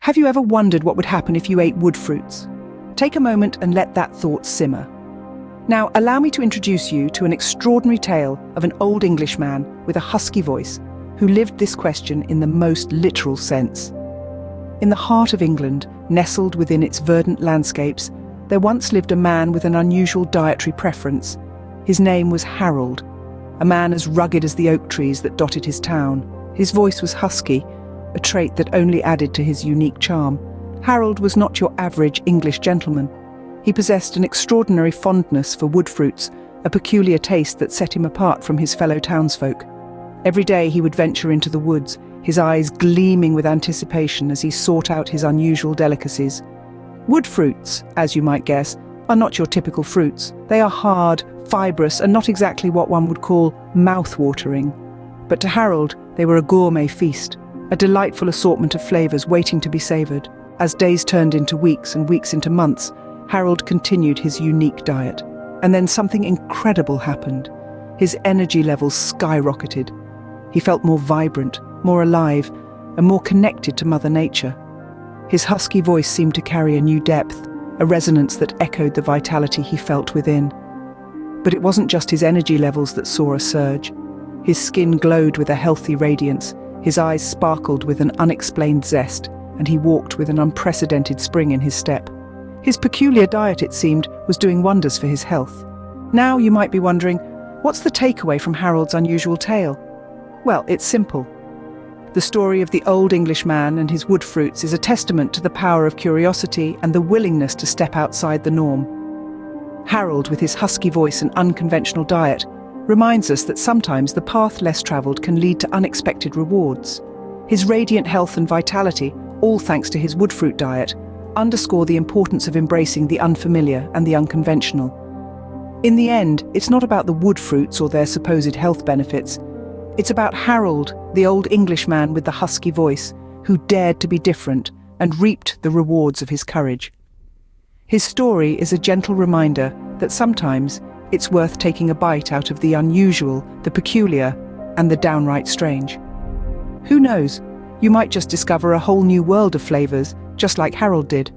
Have you ever wondered what would happen if you ate wood fruits? Take a moment and let that thought simmer. Now, allow me to introduce you to an extraordinary tale of an old Englishman with a husky voice who lived this question in the most literal sense. In the heart of England, nestled within its verdant landscapes, there once lived a man with an unusual dietary preference. His name was Harold, a man as rugged as the oak trees that dotted his town. His voice was husky, a trait that only added to his unique charm. Harold was not your average English gentleman. He possessed an extraordinary fondness for wood fruits, a peculiar taste that set him apart from his fellow townsfolk. Every day he would venture into the woods, his eyes gleaming with anticipation as he sought out his unusual delicacies. Wood fruits, as you might guess, are not your typical fruits. They are hard, fibrous, and not exactly what one would call mouth-watering. But to Harold, they were a gourmet feast, a delightful assortment of flavours waiting to be savoured. As days turned into weeks and weeks into months, Harold continued his unique diet. And then something incredible happened. His energy levels skyrocketed. He felt more vibrant, more alive, and more connected to Mother Nature. His husky voice seemed to carry a new depth, a resonance that echoed the vitality he felt within. But it wasn't just his energy levels that saw a surge. His skin glowed with a healthy radiance, his eyes sparkled with an unexplained zest, and he walked with an unprecedented spring in his step. His peculiar diet, it seemed, was doing wonders for his health. Now you might be wondering, what's the takeaway from Harold's unusual tale? Well, it's simple. The story of the old Englishman and his wood fruits is a testament to the power of curiosity and the willingness to step outside the norm. Harold, with his husky voice and unconventional diet, reminds us that sometimes the path less travelled can lead to unexpected rewards. His radiant health and vitality, all thanks to his wood fruit diet, underscore the importance of embracing the unfamiliar and the unconventional. In the end, it's not about the wood fruits or their supposed health benefits. It's about Harold, the old Englishman with the husky voice, who dared to be different and reaped the rewards of his courage. His story is a gentle reminder that sometimes it's worth taking a bite out of the unusual, the peculiar, and the downright strange. Who knows, you might just discover a whole new world of flavours, just like Harold did.